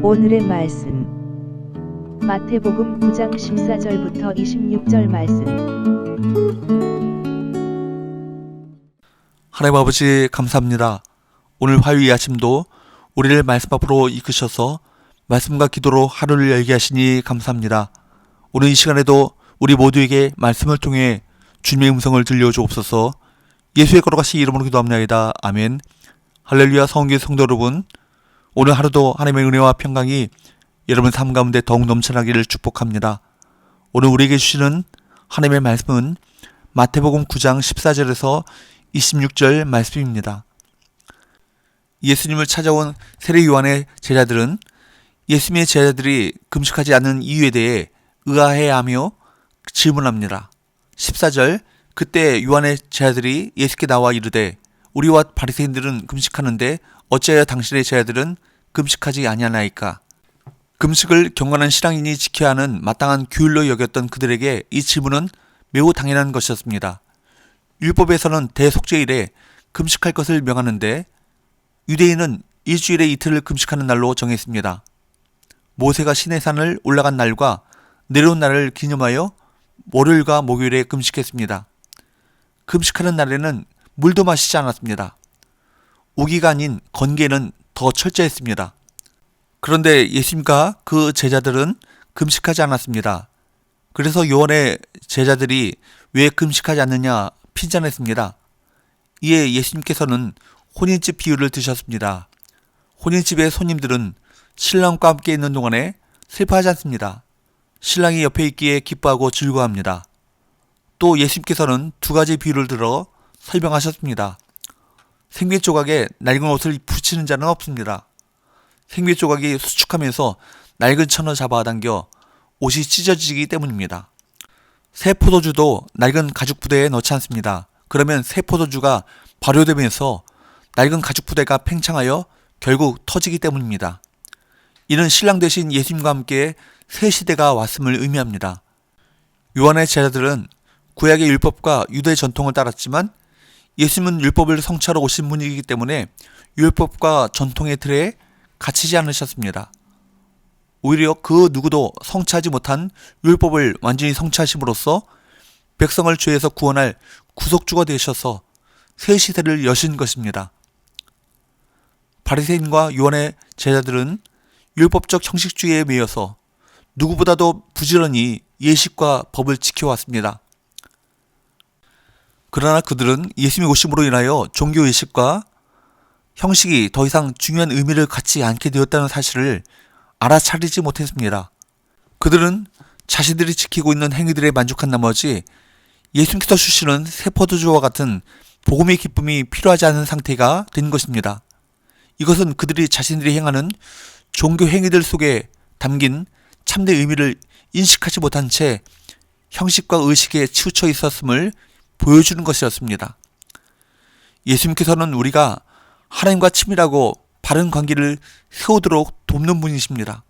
오늘의 말씀 마태복음 9장 14절부터 26절 말씀. 하나님 아버지 감사합니다. 오늘 화요일 아침도 우리를 말씀 앞으로 이끄셔서 말씀과 기도로 하루를 열게 하시니 감사합니다. 오늘 이 시간에도 우리 모두에게 말씀을 통해 주님의 음성을 들려주옵소서. 예수의 걸어가신 이름으로 기도합니다. 아멘. 할렐루야. 성교 성도 여러분, 오늘 하루도 하나님의 은혜와 평강이 여러분 삶 가운데 더욱 넘쳐나기를 축복합니다. 오늘 우리에게 주시는 하나님의 말씀은 마태복음 9장 14절에서 26절 말씀입니다. 예수님을 찾아온 세례 요한의 제자들은 예수님의 제자들이 금식하지 않는 이유에 대해 의아해하며 질문합니다. 14절, 그때 요한의 제자들이 예수께 나와 이르되 우리와 바리새인들은 금식하는데 어찌하여 당신의 제자들은 금식하지 아니하나이까? 금식을 경건한 신앙인이 지켜야 하는 마땅한 규율로 여겼던 그들에게 이 질문은 매우 당연한 것이었습니다. 율법에서는 대속죄일에 금식할 것을 명하는데 유대인은 일주일에 이틀을 금식하는 날로 정했습니다. 모세가 시내산을 올라간 날과 내려온 날을 기념하여 월요일과 목요일에 금식했습니다. 금식하는 날에는 물도 마시지 않았습니다. 우기가 아닌 건기에는 더 철저했습니다. 그런데 예수님과 그 제자들은 금식하지 않았습니다. 그래서 요한의 제자들이 왜 금식하지 않느냐 핀잔했습니다. 이에 예수님께서는 혼인집 비유를 드셨습니다. 혼인집의 손님들은 신랑과 함께 있는 동안에 슬퍼하지 않습니다. 신랑이 옆에 있기에 기뻐하고 즐거워합니다. 또 예수님께서는 두 가지 비유를 들어 설명하셨습니다. 생쥐 조각에 낡은 옷을 붙이는 자는 없습니다. 생쥐 조각이 수축하면서 낡은 천을 잡아당겨 옷이 찢어지기 때문입니다. 새 포도주도 낡은 가죽 부대에 넣지 않습니다. 그러면 새 포도주가 발효되면서 낡은 가죽 부대가 팽창하여 결국 터지기 때문입니다. 이는 신랑 되신 예수님과 함께 새 시대가 왔음을 의미합니다. 요한의 제자들은 구약의 율법과 유대 전통을 따랐지만 예수님은 율법을 성취하러 오신 분이기 때문에 율법과 전통의 틀에 갇히지 않으셨습니다. 오히려 그 누구도 성취하지 못한 율법을 완전히 성취하심으로써 백성을 죄에서 구원할 구속주가 되셔서 새 시대를 여신 것입니다. 바리새인과 요한의 제자들은 율법적 형식주의에 매여서 누구보다도 부지런히 예식과 법을 지켜왔습니다. 그러나 그들은 예수님의 오심으로 인하여 종교 예식과 형식이 더 이상 중요한 의미를 갖지 않게 되었다는 사실을 알아차리지 못했습니다. 그들은 자신들이 지키고 있는 행위들에 만족한 나머지 예수님께서 주시는 새 포도주와 같은 복음의 기쁨이 필요하지 않은 상태가 된 것입니다. 이것은 그들이 자신들이 행하는 종교 행위들 속에 담긴 참된 의미를 인식하지 못한 채 형식과 의식에 치우쳐 있었음을 보여주는 것이었습니다. 예수님께서는 우리가 하나님과 친밀하고 바른 관계를 세우도록 돕는 분이십니다.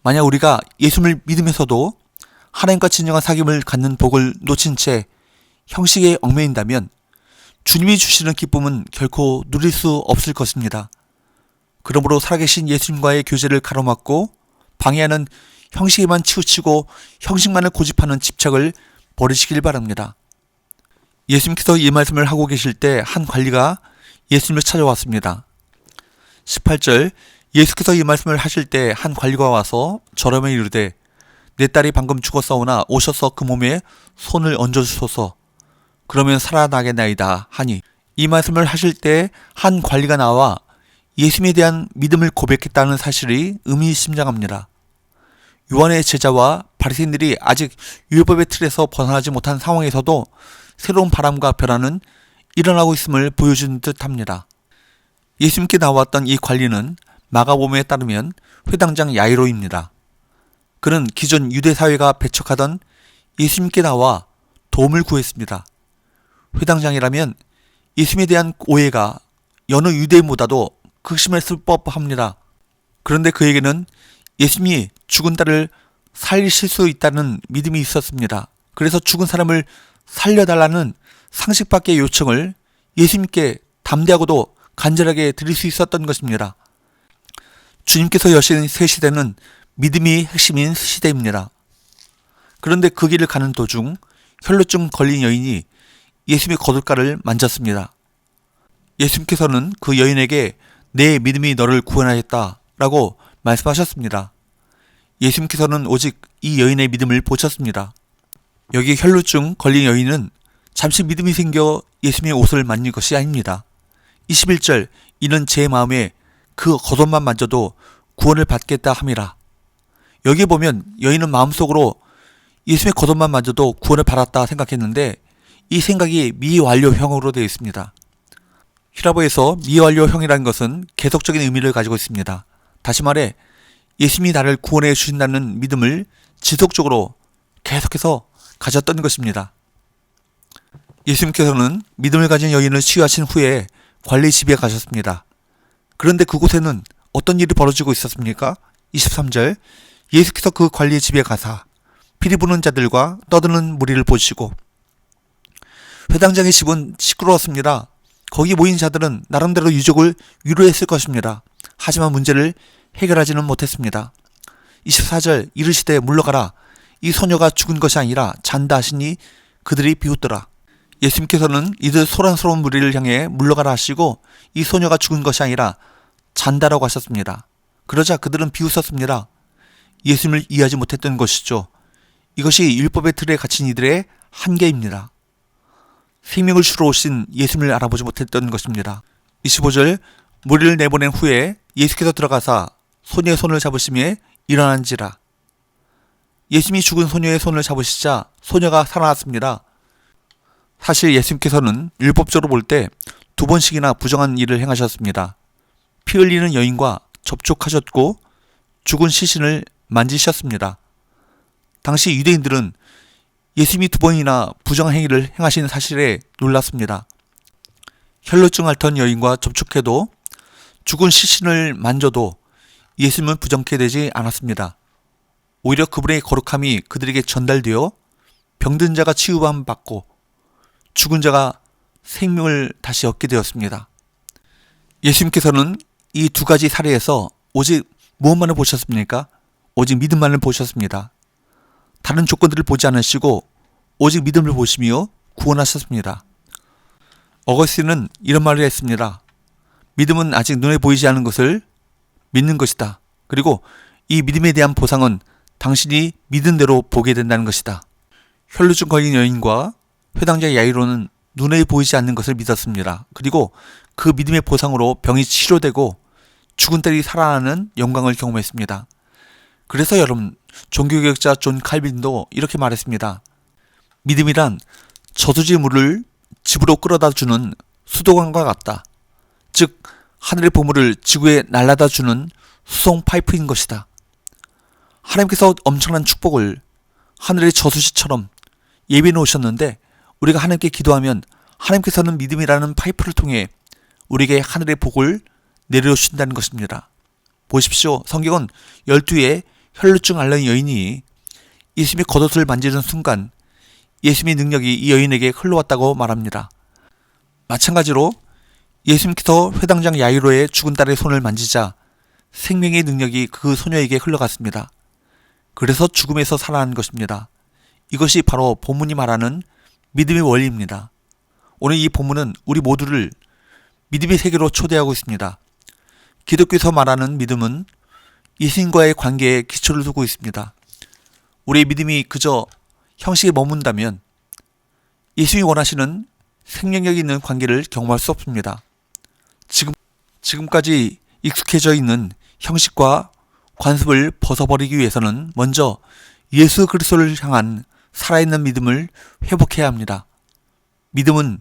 만약 우리가 예수님을 믿으면서도 하나님과 진정한 사귐을 갖는 복을 놓친 채 형식에 얽매인다면 주님이 주시는 기쁨은 결코 누릴 수 없을 것입니다. 그러므로 살아계신 예수님과의 교제를 가로막고 방해하는 형식에만 치우치고 형식만을 고집하는 집착을 버리시길 바랍니다. 예수님께서 이 말씀을 하고 계실 때 한 관리가 예수님을 찾아왔습니다. 18절, 예수께서 이 말씀을 하실 때 한 관리가 와서 저러며 이르되 내 딸이 방금 죽었사오나 오셔서 그 몸에 손을 얹어주소서. 그러면 살아나겠나이다 하니, 이 말씀을 하실 때 한 관리가 나와 예수님에 대한 믿음을 고백했다는 사실이 의미심장합니다. 요한의 제자와 바리새인들이 아직 율법의 틀에서 벗어나지 못한 상황에서도 새로운 바람과 변화는 일어나고 있음을 보여주는 듯합니다. 예수님께 나왔던 이 관리는 마가복음에 따르면 회당장 야이로입니다. 그는 기존 유대 사회가 배척하던 예수님께 나와 도움을 구했습니다. 회당장이라면 예수님에 대한 오해가 여느 유대인보다도 극심했을 법합니다. 그런데 그에게는 예수님이 죽은 딸을 살리실 수 있다는 믿음이 있었습니다. 그래서 죽은 사람을 살려달라는 상식 밖의 요청을 예수님께 담대하고도 간절하게 드릴 수 있었던 것입니다. 주님께서 여신 새 시대는 믿음이 핵심인 시대입니다. 그런데 그 길을 가는 도중 혈루증 걸린 여인이 예수님의 겉옷가를 만졌습니다. 예수님께서는 그 여인에게 내 믿음이 너를 구원하였다 라고 말씀하셨습니다. 예수님께서는 오직 이 여인의 믿음을 보셨습니다. 여기 혈루증 걸린 여인은 잠시 믿음이 생겨 예수님의 옷을 만진 것이 아닙니다. 21절 이는 제 마음에 그 겉옷만 만져도 구원을 받겠다 함이라. 여기 보면 여인은 마음속으로 예수님의 겉옷만 만져도 구원을 받았다 생각했는데 이 생각이 미완료형으로 되어 있습니다. 히라보에서 미완료형이라는 것은 계속적인 의미를 가지고 있습니다. 다시 말해 예수님이 나를 구원해 주신다는 믿음을 지속적으로 계속해서 가졌던 것입니다. 예수님께서는 믿음을 가진 여인을 치유하신 후에 관리 집에 가셨습니다. 그런데 그곳에는 어떤 일이 벌어지고 있었습니까? 23절 예수께서 그 관리 집에 가사 피리 부는 자들과 떠드는 무리를 보시고 회당장의 집은 시끄러웠습니다. 거기 모인 자들은 나름대로 유족을 위로했을 것입니다. 하지만 문제를 해결하지는 못했습니다. 24절 이르시되 물러가라. 이 소녀가 죽은 것이 아니라 잔다 하시니 그들이 비웃더라. 예수님께서는 이들 소란스러운 무리를 향해 물러가라 하시고 이 소녀가 죽은 것이 아니라 잔다라고 하셨습니다. 그러자 그들은 비웃었습니다. 예수님을 이해하지 못했던 것이죠. 이것이 율법의 틀에 갇힌 이들의 한계입니다. 생명을 주러 오신 예수님을 알아보지 못했던 것입니다. 25절 무리를 내보낸 후에 예수께서 들어가사 소녀의 손을 잡으시며 일어난지라. 예수님이 죽은 소녀의 손을 잡으시자 소녀가 살아났습니다. 사실 예수님께서는 율법적으로 볼 때 2번씩이나 부정한 일을 행하셨습니다. 피 흘리는 여인과 접촉하셨고 죽은 시신을 만지셨습니다. 당시 유대인들은 예수님이 2번이나 부정한 행위를 행하신 사실에 놀랐습니다. 혈루증 앓던 여인과 접촉해도 죽은 시신을 만져도 예수님은 부정케 되지 않았습니다. 오히려 그분의 거룩함이 그들에게 전달되어 병든 자가 치유함 받고 죽은 자가 생명을 다시 얻게 되었습니다. 예수님께서는 이 두 가지 사례에서 오직 무엇만을 보셨습니까? 오직 믿음만을 보셨습니다. 다른 조건들을 보지 않으시고 오직 믿음을 보시며 구원하셨습니다. 어거스틴은 이런 말을 했습니다. 믿음은 아직 눈에 보이지 않는 것을 믿는 것이다. 그리고 이 믿음에 대한 보상은 당신이 믿은 대로 보게 된다는 것이다. 혈루증 걸린 여인과 회당자 야이로는 눈에 보이지 않는 것을 믿었습니다. 그리고 그 믿음의 보상으로 병이 치료되고 죽은 딸이 살아나는 영광을 경험했습니다. 그래서 여러분, 종교개혁자 존 칼빈도 이렇게 말했습니다. 믿음이란 저수지 물을 집으로 끌어다 주는 수도관과 같다. 즉 하늘의 보물을 지구에 날라다 주는 수송 파이프인 것이다. 하나님께서 엄청난 축복을 하늘의 저수지처럼 예비해 놓으셨는데 우리가 하나님께 기도하면 하나님께서는 믿음이라는 파이프를 통해 우리에게 하늘의 복을 내려주신다는 것입니다. 보십시오. 성경은 12의 혈루증 앓는 여인이 예수님의 겉옷을 만지는 순간 예수님의 능력이 이 여인에게 흘러왔다고 말합니다. 마찬가지로 예수님께서 회당장 야이로의 죽은 딸의 손을 만지자 생명의 능력이 그 소녀에게 흘러갔습니다. 그래서 죽음에서 살아난 것입니다. 이것이 바로 본문이 말하는 믿음의 원리입니다. 오늘 이 본문은 우리 모두를 믿음의 세계로 초대하고 있습니다. 기독교에서 말하는 믿음은 예수님과의 관계에 기초를 두고 있습니다. 우리의 믿음이 그저 형식에 머문다면 예수님이 원하시는 생명력 있는 관계를 경험할 수 없습니다. 지금까지 익숙해져 있는 형식과 관습을 벗어버리기 위해서는 먼저 예수 그리스도를 향한 살아있는 믿음을 회복해야 합니다. 믿음은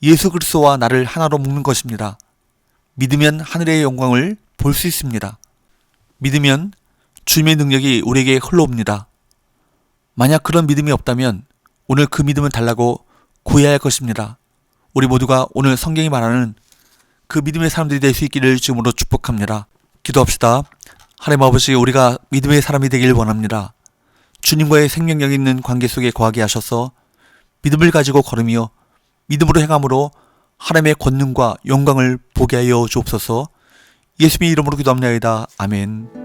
예수 그리스도와 나를 하나로 묶는 것입니다. 믿으면 하늘의 영광을 볼 수 있습니다. 믿으면 주님의 능력이 우리에게 흘러옵니다. 만약 그런 믿음이 없다면 오늘 그 믿음을 달라고 구해야 할 것입니다. 우리 모두가 오늘 성경이 말하는 그 믿음의 사람들이 될 수 있기를 주님으로 축복합니다. 기도합시다. 하나님 아버지, 우리가 믿음의 사람이 되길 원합니다. 주님과의 생명력 있는 관계 속에 거하게 하셔서 믿음을 가지고 걸으며 믿음으로 행함으로 하나님의 권능과 영광을 보게 하여 주옵소서. 예수님의 이름으로 기도합니다. 아멘.